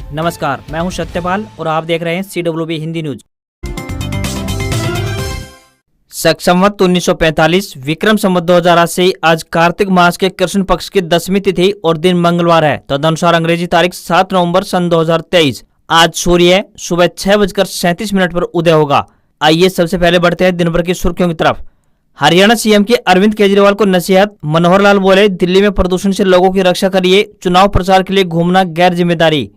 नमस्कार, मैं हूं सत्यपाल और आप देख रहे हैं CWB हिंदी न्यूज। शक संवत 1945 विक्रम संवत 2080 आज कार्तिक मास के कृष्ण पक्ष की 10वीं तिथि और दिन मंगलवार है। तदनुसार अंग्रेजी तारीख 7 नवंबर सन 2023। आज सूर्य सुबह 6:37 पर उदय होगा। आइए सबसे पहले बढ़ते हैं दिन भर की सुर्खियों की तरफ। हरियाणा सीएम के अरविंद केजरीवाल को नसीहत। मनोहर लाल बोले, दिल्ली में प्रदूषण से लोगों की रक्षा करिए, चुनाव प्रचार के लिए घूमना गैर जिम्मेदारी।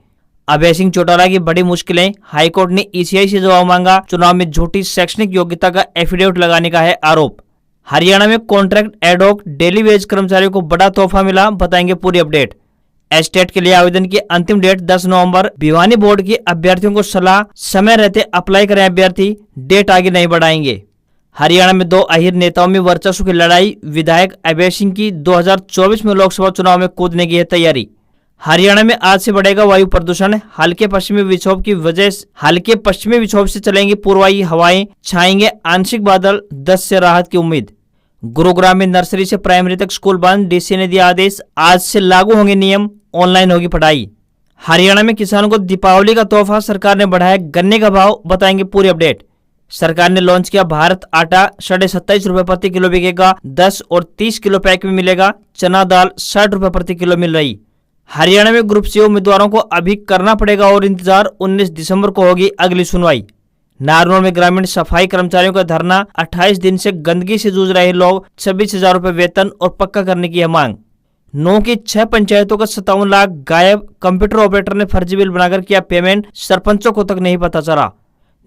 अभय सिंह चौटाला की बड़ी मुश्किलें, हाईकोर्ट ने ईसीआई से जवाब मांगा। चुनाव में झूठी शैक्षणिक योग्यता का एफिडेविट लगाने का है आरोप। हरियाणा में कॉन्ट्रैक्ट एडहॉक डेली वेज कर्मचारियों को बड़ा तोहफा मिला, बताएंगे पूरी अपडेट। एस्टेट के लिए आवेदन की अंतिम डेट 10 नवंबर। भिवानी बोर्ड के अभ्यर्थियों को सलाह, समय रहते अप्लाई करें अभ्यर्थी, डेट आगे नहीं बढ़ाएंगे। हरियाणा में दो अहिर नेताओं में वर्चस्व की लड़ाई। विधायक अभय सिंह की 2024 में लोकसभा चुनाव में कूदने की है तैयारी। हरियाणा में आज से बढ़ेगा वायु प्रदूषण। हल्के पश्चिमी विक्षोभ से चलेंगी पूर्वाई हवाएं, छाएंगे आंशिक बादल, 10 से राहत की उम्मीद। गुरुग्राम में नर्सरी से प्राइमरी तक स्कूल बंद, डीसी ने दिया आदेश। आज से लागू होंगे नियम, ऑनलाइन होगी पढ़ाई। हरियाणा में किसानों को दीपावली का तोहफा, सरकार ने बढ़ाया गन्ने का भाव, बताएंगे पूरी अपडेट। सरकार ने लॉन्च किया भारत आटा, 27.5 रुपए प्रति किलो बिकेगा, 10 और 30 किलो पैक में मिलेगा। चना दाल 60 रुपए प्रति किलो मिल रही। हरियाणा में ग्रुप सी उम्मीदवारों को अभी करना पड़ेगा और इंतजार, 19 दिसंबर को होगी अगली सुनवाई। नारनौल में ग्रामीण सफाई कर्मचारियों का धरना, 28 दिन से गंदगी से जूझ रहे लोग, 26,000 रुपए वेतन और पक्का करने की है मांग। 9 की 6 पंचायतों का 57 लाख गायब। कंप्यूटर ऑपरेटर ने फर्जी बिल बनाकर किया पेमेंट, सरपंचों को तक नहीं पता चला।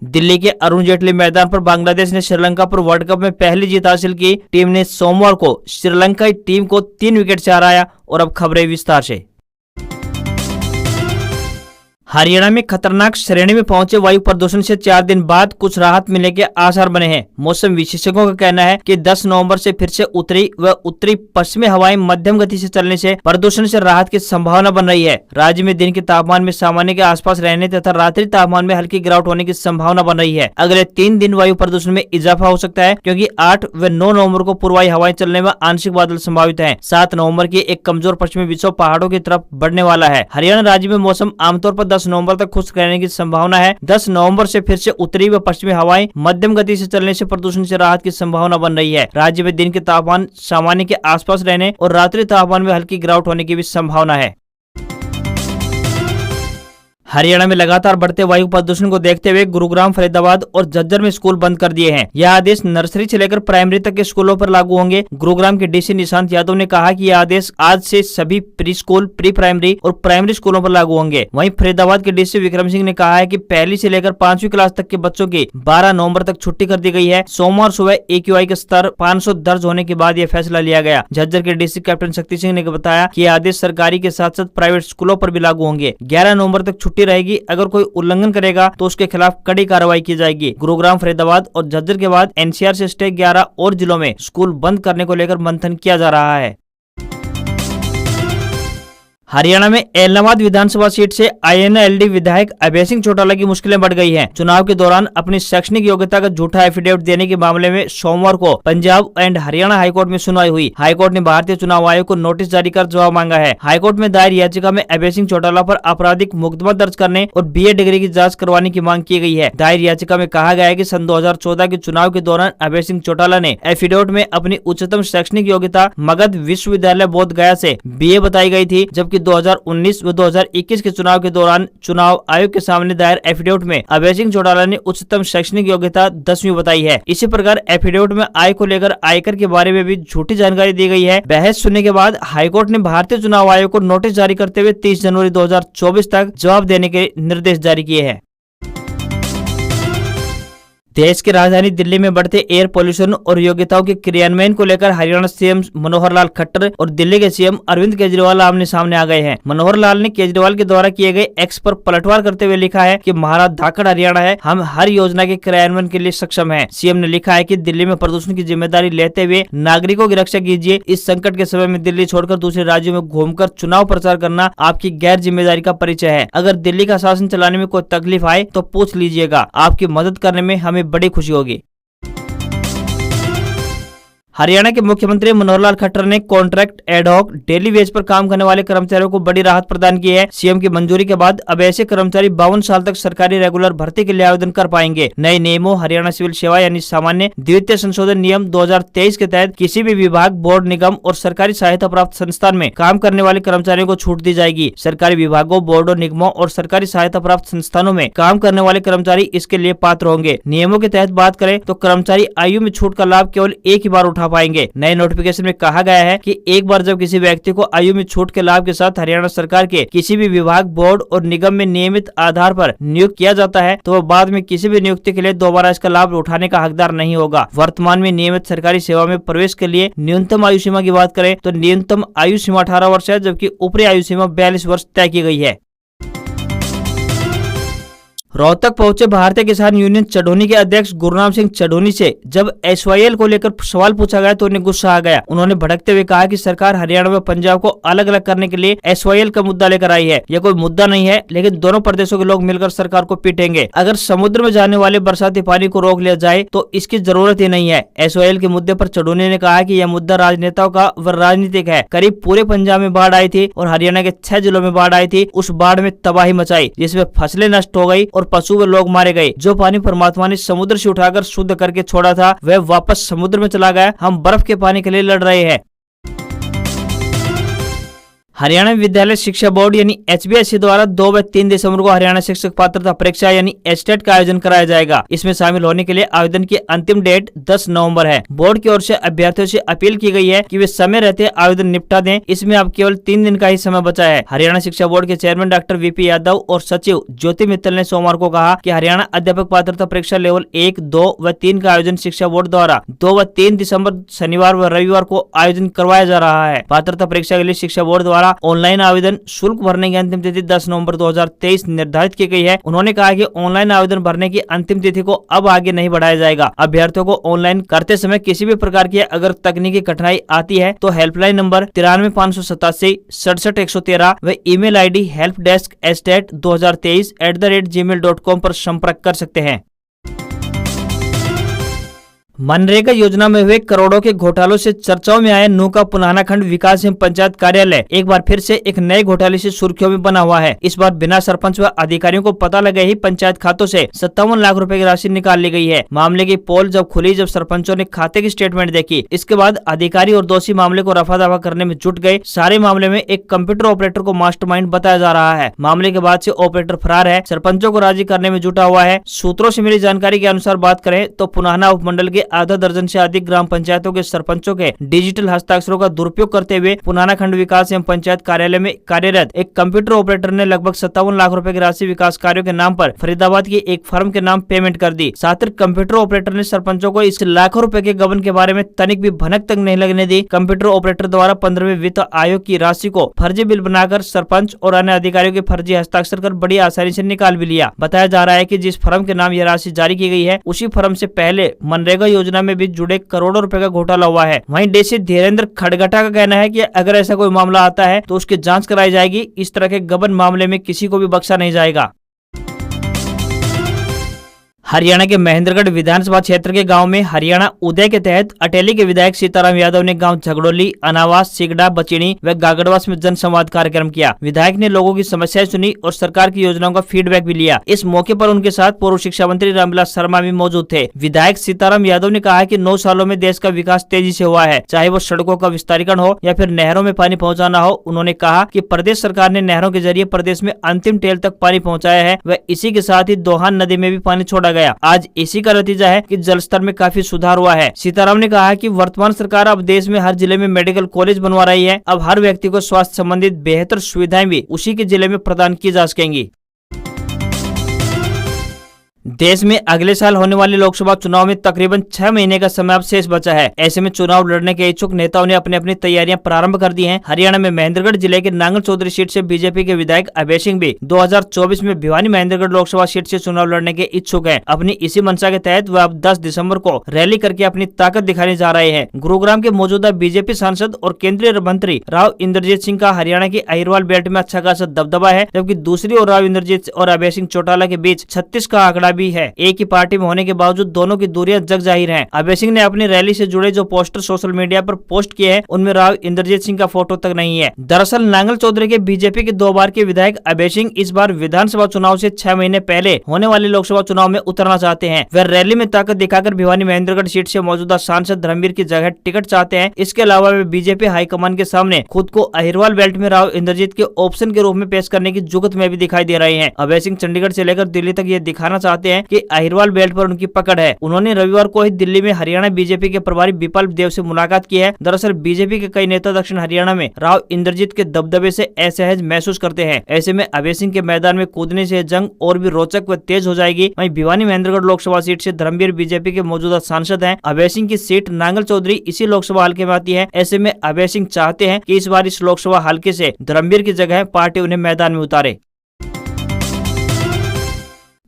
दिल्ली के अरुण जेटली मैदान पर बांग्लादेश ने श्रीलंका पर वर्ल्ड कप में पहली जीत हासिल की। टीम ने सोमवार को श्रीलंकाई टीम को 3 विकेट से हराया। और अब खबरें विस्तार से। हरियाणा में खतरनाक श्रेणी में पहुंचे वायु प्रदूषण से 4 दिन बाद कुछ राहत मिलने के आसार बने हैं। मौसम विशेषज्ञों का कहना है कि 10 नवंबर से फिर से उत्तरी व उत्तरी पश्चिमी हवाएं मध्यम गति से चलने से प्रदूषण से राहत की संभावना बन रही है। राज्य में दिन के तापमान में सामान्य के आसपास रहने तथा रात्रि तापमान में हल्की गिरावट होने की संभावना बन रही है। अगले 3 दिन वायु प्रदूषण में इजाफा हो सकता है, क्योंकि 8 व 9 नवंबर को पूर्वाई हवाएं चलने में आंशिक बादल संभावित है। 7 नवंबर की एक कमजोर पश्चिमी विक्षोभ पहाड़ों की तरफ बढ़ने वाला है। हरियाणा राज्य में मौसम आमतौर पर 10 नवंबर तक खुश्क रहने की संभावना है। 10 नवंबर से फिर से उत्तरी व पश्चिमी हवाएं मध्यम गति से चलने से प्रदूषण से राहत की संभावना बन रही है। राज्य में दिन के तापमान सामान्य के आसपास रहने और रात्रि तापमान में हल्की गिरावट होने की भी संभावना है। हरियाणा में लगातार बढ़ते वायु प्रदूषण को देखते हुए गुरुग्राम, फरीदाबाद और झज्जर में स्कूल बंद कर दिए हैं। यह आदेश नर्सरी से लेकर प्राइमरी तक के स्कूलों पर लागू होंगे। गुरुग्राम के डीसी निशांत यादव ने कहा कि यह आदेश आज से सभी प्री स्कूल, प्री प्राइमरी और प्राइमरी स्कूलों पर लागू होंगे। वहीं फरीदाबाद के डीसी विक्रम सिंह ने कहा है कि पहली से लेकर 5वीं क्लास तक के बच्चों की 12 नवम्बर तक छुट्टी कर दी गई है। सोमवार सुबह AQI का स्तर 500 दर्ज होने के बाद यह फैसला लिया गया। झज्जर के डीसी कैप्टन शक्ति सिंह ने बताया कि यह आदेश सरकारी के साथ साथ प्राइवेट स्कूलों पर भी लागू होंगे। 11 नवंबर तक छुट्टी रहेगी। अगर कोई उल्लंघन करेगा तो उसके खिलाफ कड़ी कार्रवाई की जाएगी। गुरुग्राम, फरीदाबाद और झज्जर के बाद NCR से स्टे 11 और जिलों में स्कूल बंद करने को लेकर मंथन किया जा रहा है। हरियाणा में एलनाबाद विधानसभा सीट से INLD विधायक अभय सिंह चौटाला की मुश्किलें बढ़ गई हैं। चुनाव के दौरान अपनी शैक्षणिक योग्यता का झूठा एफिडेविट देने के मामले में सोमवार को पंजाब एंड हरियाणा हाईकोर्ट में सुनवाई हुई। हाईकोर्ट ने भारतीय चुनाव आयोग को नोटिस जारी कर जवाब मांगा है। हाईकोर्ट में दायर याचिका में अभय सिंह चौटाला पर आपराधिक मुकदमा दर्ज करने और BA डिग्री की जाँच करवाने की मांग की गई है। दायर याचिका में कहा गया है कि सन 2014 के चुनाव के दौरान अभय सिंह चौटाला ने एफिडेविट में अपनी उच्चतम शैक्षणिक योग्यता मगध विश्वविद्यालय बोध गया से BA बताई गई थी, जबकि 2019 व 2021 के चुनाव के दौरान चुनाव आयोग के सामने दायर एफिडेविट में अभय सिंह चौटाला ने उच्चतम शैक्षणिक योग्यता 10वीं बताई है। इसी प्रकार एफिडेविट में आय को लेकर आयकर के बारे में भी झूठी जानकारी दी गई है। बहस सुनने के बाद हाईकोर्ट ने भारतीय चुनाव आयोग को नोटिस जारी करते हुए 30 जनवरी 2024 तक जवाब देने के निर्देश जारी किए हैं। देश की राजधानी दिल्ली में बढ़ते एयर पोल्यूशन और योग्यताओं के क्रियान्वयन को लेकर हरियाणा सीएम मनोहर लाल खट्टर और दिल्ली के सीएम अरविंद केजरीवाल आमने सामने आ गए हैं। मनोहर लाल ने केजरीवाल के द्वारा किए गए एक्स पर पलटवार करते हुए लिखा है कि महाराज धाकड़ हरियाणा है, हम हर योजना के क्रियान्वयन के लिए सक्षम हैं। सीएम ने लिखा है कि दिल्ली में प्रदूषण की जिम्मेदारी लेते हुए नागरिकों की रक्षा कीजिए। इस संकट के समय में दिल्ली छोड़कर दूसरे राज्यों में घूमकर चुनाव प्रचार करना आपकी गैर जिम्मेदारी का परिचय है। अगर दिल्ली का शासन चलाने में कोई तकलीफ आए तो पूछ लीजिएगा, आपकी मदद करने में हमें बड़ी खुशी होगी। हरियाणा के मुख्यमंत्री मनोहर लाल खट्टर ने कॉन्ट्रैक्ट एडहॉक डेली वेज पर काम करने वाले कर्मचारियों को बड़ी राहत प्रदान की है। सीएम की मंजूरी के बाद अब ऐसे कर्मचारी 52 साल तक सरकारी रेगुलर भर्ती के लिए आवेदन कर पाएंगे। नए नियमों हरियाणा सिविल सेवा यानी सामान्य द्वितीय संशोधन नियम 2023 के तहत किसी भी विभाग, बोर्ड, निगम और सरकारी सहायता प्राप्त संस्थान में काम करने वाले कर्मचारियों को छूट दी जाएगी। सरकारी विभागों, बोर्डों, निगमों और सरकारी सहायता प्राप्त संस्थानों में काम करने वाले कर्मचारी इसके लिए पात्र होंगे। नियमों के तहत बात करें तो कर्मचारी आयु में छूट का लाभ केवल एक ही बार उठा पाएंगे। नए नोटिफिकेशन में कहा गया है कि एक बार जब किसी व्यक्ति को आयु में छूट के लाभ के साथ हरियाणा सरकार के किसी भी विभाग, बोर्ड और निगम में नियमित आधार पर नियुक्त किया जाता है तो वह बाद में किसी भी नियुक्ति के लिए दोबारा इसका लाभ उठाने का हकदार नहीं होगा। वर्तमान में नियमित सरकारी सेवा में प्रवेश के लिए न्यूनतम आयु सीमा की बात करें तो न्यूनतम आयु सीमा 18 वर्ष है, जबकि ऊपरी आयु सीमा 42 वर्ष तय की गई है। रोहतक पहुंचे भारतीय किसान यूनियन चढ़ोनी के अध्यक्ष गुरनाम सिंह चढ़ोनी से जब एसवाईएल को लेकर सवाल पूछा गया तो उन्हें गुस्सा आ गया। उन्होंने भड़कते हुए कहा कि सरकार हरियाणा व पंजाब को अलग अलग करने के लिए एसवाईएल का मुद्दा लेकर आई है। यह कोई मुद्दा नहीं है, लेकिन दोनों प्रदेशों के लोग मिलकर सरकार को पीटेंगे। अगर समुद्र में जाने वाले बरसाती पानी को रोक लिया जाए तो इसकी जरूरत ही नहीं है। एसवाईएल के मुद्दे पर चढ़ोनी ने कहा कि यह मुद्दा राजनेताओं का व राजनीतिक है। करीब पूरे पंजाब में बाढ़ आई थी और हरियाणा के 6 जिलों में बाढ़ आई थी। उस बाढ़ में तबाही मचाई, जिसमें फसलें नष्ट हो गई और पशु व लोग मारे गए। जो पानी परमात्मा ने समुद्र से उठाकर शुद्ध करके छोड़ा था वह वापस समुद्र में चला गया। हम बर्फ के पानी के लिए लड़ रहे हैं। हरियाणा विद्यालय शिक्षा बोर्ड यानी HBSE द्वारा 2 व 3 दिसंबर को हरियाणा शिक्षक पात्रता परीक्षा यानी एस्टेट का आयोजन कराया जाएगा। इसमें शामिल होने के लिए आवेदन की अंतिम डेट 10 नवंबर है। बोर्ड की ओर से अभ्यर्थियों से अपील की गई है कि वे समय रहते आवेदन निपटा दें। इसमें अब केवल 3 दिन का ही समय बचा है। हरियाणा शिक्षा बोर्ड के चेयरमैन डॉक्टर VP यादव और सचिव ज्योति मित्तल ने सोमवार को कहा कि हरियाणा अध्यापक पात्रता परीक्षा लेवल 1, 2 व 3 का आयोजन शिक्षा बोर्ड द्वारा 2 व 3 दिसंबर शनिवार व रविवार को आयोजन करवाया जा रहा है। पात्रता परीक्षा के लिए शिक्षा बोर्ड द्वारा ऑनलाइन आवेदन शुल्क भरने की अंतिम तिथि 10 नवंबर 2023 निर्धारित की गई है। उन्होंने कहा कि ऑनलाइन आवेदन भरने की अंतिम तिथि को अब आगे नहीं बढ़ाया जाएगा। अभ्यर्थियों को ऑनलाइन करते समय किसी भी प्रकार की अगर तकनीकी कठिनाई आती है तो हेल्पलाइन नंबर 93 587 67 113 व ईमेल ID helpdesk@2023@gmail.com पर संपर्क कर सकते हैं। मनरेगा योजना में हुए करोड़ों के घोटालों से चर्चाओं में आए नूह का पुनाना खंड विकास एवं पंचायत कार्यालय एक बार फिर से एक नए घोटाले से सुर्खियों में बना हुआ है। इस बार बिना सरपंच व अधिकारियों को पता लगे ही पंचायत खातों से 57 लाख रुपए की राशि निकाल ली गई है। मामले की पोल जब खुली, जब सरपंचों ने खाते की स्टेटमेंट देखी, इसके बाद अधिकारी और दोषी मामले को रफा दफा करने में जुट गए। सारे मामले में एक कंप्यूटर ऑपरेटर को मास्टरमाइंड बताया जा रहा है। मामले के बाद से ऑपरेटर फरार है, सरपंचों को राजी करने में जुटा हुआ है। सूत्रों से मिली जानकारी के अनुसार बात करें तो पुनाना उपमंडल के आधा दर्जन से अधिक ग्राम पंचायतों के सरपंचों के डिजिटल हस्ताक्षरों का दुरुपयोग करते हुए पुनाना खंड विकास एवं पंचायत कार्यालय में कार्यरत एक कंप्यूटर ऑपरेटर ने लगभग 57 लाख रुपए की राशि विकास कार्यों के नाम पर फरीदाबाद की एक फर्म के नाम पेमेंट कर दी। साथ ही कंप्यूटर ऑपरेटर ने सरपंचों को इस लाखों रुपए के गबन के बारे में तनिक भी भनक तक नहीं लगने दी। कंप्यूटर ऑपरेटर द्वारा 15वें वित्त आयोग की राशि को फर्जी बिल बनाकर सरपंच और अन्य अधिकारियों के फर्जी हस्ताक्षर कर बड़ी आसानी से निकाल भी लिया। बताया जा रहा है कि जिस फर्म के नाम यह राशि जारी की गई है उसी फर्म से पहले मनरेगा योजना में भी जुड़े करोड़ों रुपए का घोटाला हुआ है। वहीं डीसी धीरेन्द्र खड़गटा का कहना है कि अगर ऐसा कोई मामला आता है तो उसकी जांच कराई जाएगी। इस तरह के गबन मामले में किसी को भी बख्शा नहीं जाएगा। हरियाणा के महेंद्रगढ़ विधानसभा क्षेत्र के गांव में हरियाणा उदय के तहत अटेली के विधायक सीताराम यादव ने गांव झगड़ोली, अनावास, सिगड़ा, बचिणी व गागड़वास में जनसंवाद कार्यक्रम किया। विधायक ने लोगों की समस्याएं सुनी और सरकार की योजनाओं का फीडबैक भी लिया। इस मौके पर उनके साथ पूर्व शिक्षा मंत्री रामविलास शर्मा भी मौजूद थे। विधायक सीताराम यादव ने कहा कि 9 सालों में देश का विकास तेजी से हुआ है, चाहे वो सड़कों का विस्तारीकरण हो या फिर नहरों में पानी पहुँचाना हो। उन्होंने कहा कि प्रदेश सरकार ने नहरों के जरिए प्रदेश में अंतिम टेल तक पानी पहुँचाया है व इसी के साथ ही दोहान नदी में भी पानी छोड़ा गया। आज इसी का नतीजा है कि जल स्तर में काफी सुधार हुआ है। सीताराम ने कहा कि वर्तमान सरकार अब देश में हर जिले में मेडिकल कॉलेज बनवा रही है। अब हर व्यक्ति को स्वास्थ्य संबंधित बेहतर सुविधाएं भी उसी के जिले में प्रदान की जा सकेंगी। देश में अगले साल होने वाले लोकसभा चुनाव में तकरीबन 6 महीने का समय अब शेष बचा है। ऐसे में चुनाव लड़ने के इच्छुक नेताओं ने अपनी अपनी तैयारियां प्रारंभ कर दी हैं। हरियाणा में महेंद्रगढ़ जिले के नांगल चौधरी सीट से बीजेपी के विधायक अभय सिंह भी 2024 में भिवानी महेंद्रगढ़ लोकसभा सीट से चुनाव लड़ने के इच्छुक हैं। अपनी इसी मंशा के तहत वह अब 10 दिसंबर को रैली करके अपनी ताकत दिखाने जा रहे हैं। गुरुग्राम के मौजूदा बीजेपी सांसद और केंद्रीय मंत्री राव इंद्रजीत सिंह का हरियाणा की अहिरवाल बेल्ट में अच्छा खासा दबदबा है, जबकि दूसरी ओर राव इंद्रजीत और अभय सिंह चौटाला के बीच 36 का आंकड़ा भी है। एक ही पार्टी में होने के बावजूद दोनों की दूरियां जग जाहिर हैं। अभय सिंह ने अपनी रैली से जुड़े जो पोस्टर सोशल मीडिया पर पोस्ट किए हैं उनमें राव इंद्रजीत सिंह का फोटो तक नहीं है। दरअसल नांगल चौधरी के बीजेपी के 2 बार के विधायक अभय सिंह इस बार विधानसभा चुनाव से 6 महीने पहले होने वाले लोकसभा चुनाव में उतरना चाहते हैं। वे रैली में ताकत दिखाकर भिवानी महेंद्रगढ़ सीट से मौजूदा सांसद धर्मवीर की जगह टिकट चाहते हैं। इसके अलावा वे बीजेपी हाईकमान के सामने खुद को अहिरवाल बेल्ट में राव इंद्रजीत के ऑप्शन के रूप में पेश करने की जुगत में भी दिखाई दे रहे हैं। अभय सिंह चंडीगढ़ से लेकर दिल्ली तक ये दिखाना चाहते हैं कि अहिरवाल बेल्ट पर उनकी पकड़ है। उन्होंने रविवार को ही दिल्ली में हरियाणा बीजेपी के प्रभारी विपल देव से मुलाकात की है। दरअसल बीजेपी के कई नेता दक्षिण हरियाणा में राव इंद्रजीत के दबदबे से असहज महसूस करते हैं। ऐसे में अभय सिंह के मैदान में कूदने से जंग और भी रोचक व तेज हो जाएगी। वहीं भिवानी महेंद्रगढ़ लोकसभा सीट से धर्मवीर बीजेपी के मौजूदा सांसद हैं। अभय सिंह की सीट नांगल चौधरी इसी लोकसभा हल्के में आती है। ऐसे में अभय सिंह चाहते हैं कि इस बार इस लोकसभा हल्के से धर्मवीर की जगह पार्टी उन्हें मैदान में उतारे।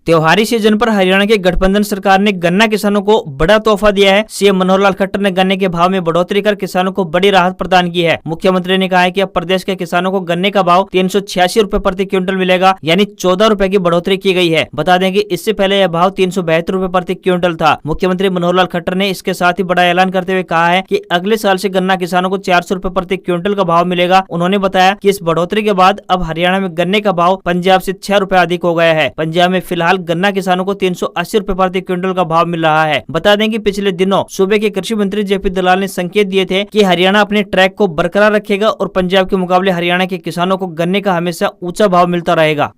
त्योहारी सीजन पर हरियाणा के गठबंधन सरकार ने गन्ना किसानों को बड़ा तोहफा दिया है। सीएम मनोहर लाल खट्टर ने गन्ने के भाव में बढ़ोतरी कर किसानों को बड़ी राहत प्रदान की है। मुख्यमंत्री ने कहा है कि अब प्रदेश के किसानों को गन्ने का भाव 386 रुपए प्रति क्विंटल मिलेगा, यानी 14 रुपए की बढ़ोतरी की गई है। बता दें कि इससे पहले यह भाव 372 रुपए प्रति क्विंटल था। मुख्यमंत्री मनोहर लाल खट्टर ने इसके साथ ही बड़ा ऐलान करते हुए कहा है कि अगले साल से गन्ना किसानों को 400 रुपए प्रति क्विंटल का भाव मिलेगा। उन्होंने बताया कि इस बढ़ोतरी के बाद अब हरियाणा में गन्ने का भाव पंजाब से 6 रुपए अधिक हो गया है। पंजाब में फिलहाल गन्ना किसानों को 380 रुपए प्रति क्विंटल का भाव मिल रहा है। बता दें कि पिछले दिनों सूबे के कृषि मंत्री जेपी दलाल ने संकेत दिए थे कि हरियाणा अपने ट्रैक को बरकरार रखेगा और पंजाब के मुकाबले हरियाणा के किसानों को गन्ने का हमेशा ऊंचा भाव मिलता रहेगा।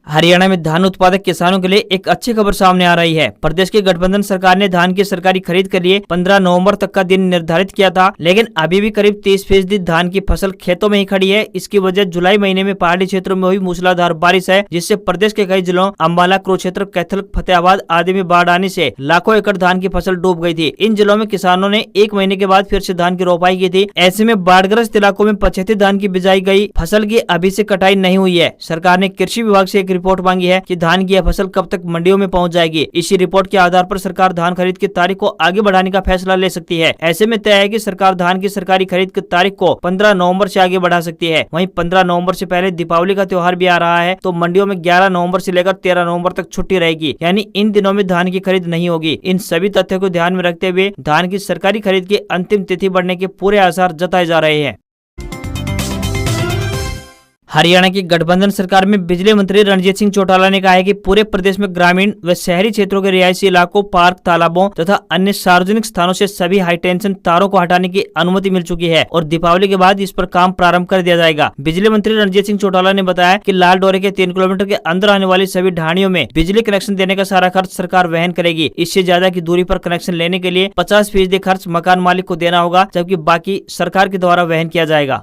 हरियाणा में धान उत्पादक किसानों के लिए एक अच्छी खबर सामने आ रही है। प्रदेश की गठबंधन सरकार ने धान की सरकारी खरीद के लिए 15 नवंबर तक का दिन निर्धारित किया था, लेकिन अभी भी करीब 30% धान की फसल खेतों में ही खड़ी है। इसकी वजह जुलाई महीने में पहाड़ी क्षेत्रों में हुई मूसलाधार बारिश है, जिससे प्रदेश के कई जिलों अम्बाला, कुरुक्षेत्र, कैथल, फतेहाबाद आदि में बाढ़ आने से लाखों एकड़ धान की फसल डूब गई थी। इन जिलों में किसानों ने 1 महीने के बाद फिर से धान की रोपाई की थी। ऐसे में बाढ़ग्रस्त इलाकों में पछेती धान की बिजाई गई फसल की अभी से कटाई नहीं हुई है। सरकार ने कृषि विभाग से एक रिपोर्ट मांगी है कि धान की यह फसल कब तक मंडियों में पहुंच जाएगी। इसी रिपोर्ट के आधार पर सरकार धान खरीद की तारीख को आगे बढ़ाने का फैसला ले सकती है। ऐसे में तय है कि सरकार धान की सरकारी खरीद की तारीख को 15 नवंबर से आगे बढ़ा सकती है। वहीं 15 नवंबर से पहले दीपावली का त्योहार भी आ रहा है, तो मंडियों में 11 नवंबर से लेकर 13 नवंबर तक छुट्टी रहेगी, यानी इन दिनों में धान की खरीद नहीं होगी। इन सभी तथ्यों को ध्यान में रखते हुए धान की सरकारी खरीद की अंतिम तिथि बढ़ने के पूरे आसार जताए जा रहे हैं। हरियाणा की गठबंधन सरकार में बिजली मंत्री रणजीत सिंह चौटाला ने कहा है कि पूरे प्रदेश में ग्रामीण व शहरी क्षेत्रों के रिहायशी इलाकों, पार्क, तालाबों तथा अन्य सार्वजनिक स्थानों से सभी हाई टेंशन तारों को हटाने की अनुमति मिल चुकी है और दीपावली के बाद इस पर काम प्रारंभ कर दिया जाएगा। बिजली मंत्री रणजीत सिंह चौटाला ने बताया कि लाल डोरे के 3 किलोमीटर के अंदर आने वाली सभी ढाणियों में बिजली कनेक्शन देने का सारा खर्च सरकार वहन करेगी। इससे ज्यादा की दूरी पर कनेक्शन लेने के लिए 50% खर्च मकान मालिक को देना होगा, जबकि बाकी सरकार के द्वारा वहन किया जाएगा।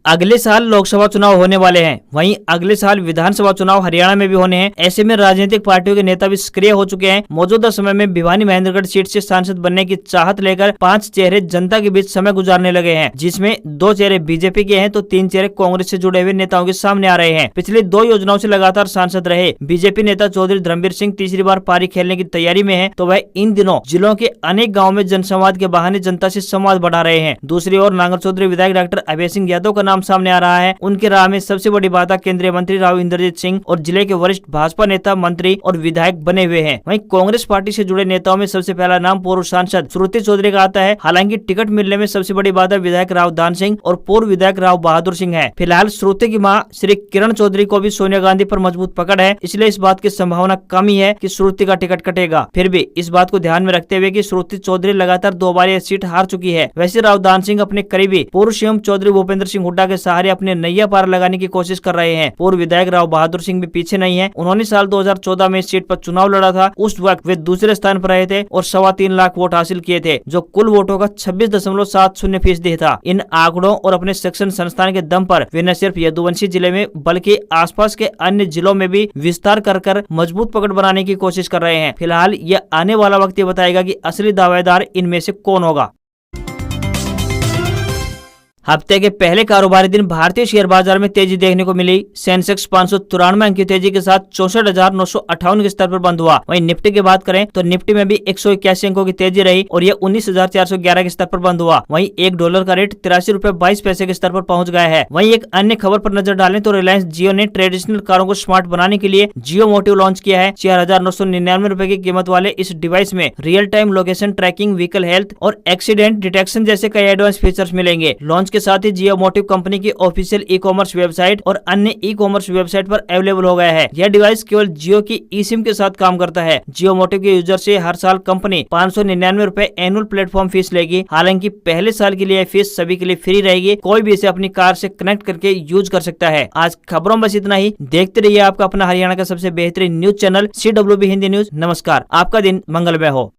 अगले साल लोकसभा चुनाव होने वाले हैं, वहीं अगले साल विधानसभा चुनाव हरियाणा में भी होने हैं। ऐसे में राजनीतिक पार्टियों के नेता भी सक्रिय हो चुके हैं। मौजूदा समय में भिवानी महेंद्रगढ़ सीट से सांसद बनने की चाहत लेकर 5 चेहरे जनता के बीच समय गुजारने लगे हैं, जिसमें 2 चेहरे बीजेपी के हैं तो 3 चेहरे कांग्रेस से जुड़े हुए नेताओं के सामने आ रहे हैं। पिछली 2 योजनाओं से लगातार सांसद रहे बीजेपी नेता चौधरी धर्मवीर सिंह तीसरी बार पारी खेलने की तैयारी में है, तो वह इन दिनों जिलों के अनेक गाँव में जनसंवाद के बहाने जनता से संवाद बढ़ा रहे हैं। दूसरी ओर नांगल चौधरी विधायक डॉक्टर अभय सिंह यादव का नाम सामने आ रहा है। उनके राह में सबसे बड़ी बात केंद्रीय मंत्री राव इंद्रजीत सिंह और जिले के वरिष्ठ भाजपा नेता, मंत्री और विधायक बने हुए हैं। वहीं कांग्रेस पार्टी से जुड़े नेताओं में सबसे पहला नाम पूर्व सांसद श्रुति चौधरी का आता है। हालांकि टिकट मिलने में सबसे बड़ी बात विधायक राव दान सिंह और पूर्व विधायक राव बहादुर सिंह है। फिलहाल श्रुति की मां श्री किरण चौधरी को भी सोनिया गांधी पर मजबूत पकड़ है, इसलिए इस बात की संभावना कम ही है कि श्रुति का टिकट कटेगा। फिर भी इस बात को ध्यान में रखते हुए कि श्रुति चौधरी लगातार 2 बार यह सीट हार चुकी है। वैसे राव दान सिंह अपने करीबी पूर्व सीएम चौधरी भूपेंद्र सिंह हुड्डा के सहारे अपने नैया पार लगाने की कोशिश कर रहे हैं। पूर्व विधायक राव बहादुर सिंह भी पीछे नहीं है। उन्होंने साल 2014 में इस सीट पर चुनाव लड़ा था। उस वक्त वे दूसरे स्थान पर रहे थे और 3.25 लाख वोट हासिल किए थे, जो कुल वोटों का 26.70% था। इन आंकड़ों और अपने शिक्षण संस्थान के दम पर वे न सिर्फ यदुवंशी जिले में बल्कि आसपास के अन्य जिलों में भी विस्तार कर मजबूत पकड़ बनाने की कोशिश कर रहे हैं। फिलहाल यह आने वाला वक्त ये बताएगा कि असली दावेदार इनमें से कौन होगा। हफ्ते के पहले कारोबारी दिन भारतीय शेयर बाजार में तेजी देखने को मिली। सेंसेक्स 593 अंक की तेजी के साथ 64,958 के स्तर पर बंद हुआ। वहीं निफ्टी की बात करें तो निफ्टी में भी 181 अंकों की तेजी रही और यह 19,411 के स्तर पर बंद हुआ। वहीं $1 का रेट 83.22 के स्तर पर पहुंच गया है। वहीं एक अन्य खबर पर नजर डालें तो रिलायंस जियो ने ट्रेडिशनल कारों को स्मार्ट बनाने के लिए जियो मोटिव लॉन्च किया है। 4,999 रुपए की कीमत वाले इस डिवाइस में real time location tracking, vehicle health और एक्सीडेंट डिटेक्शन जैसे कई एडवांस फीचर्स मिलेंगे। लॉन्च के साथ ही जियो मोटिव कंपनी की ऑफिशियल ई कॉमर्स वेबसाइट और अन्य ई कॉमर्स वेबसाइट पर अवेलेबल हो गया है। यह डिवाइस केवल जियो की ई सिम के साथ काम करता है। जियो मोटिव के यूजर से हर साल कंपनी 599 रुपए एनुअल प्लेटफॉर्म फीस लेगी। हालांकि पहले साल के लिए फीस सभी के लिए फ्री रहेगी। कोई भी इसे अपनी कार से कनेक्ट करके यूज कर सकता है। आज खबरों में बस इतना ही। देखते रहिए आपका अपना हरियाणा का सबसे बेहतरीन news channel CWB Hindi news. नमस्कार, आपका दिन मंगलमय हो।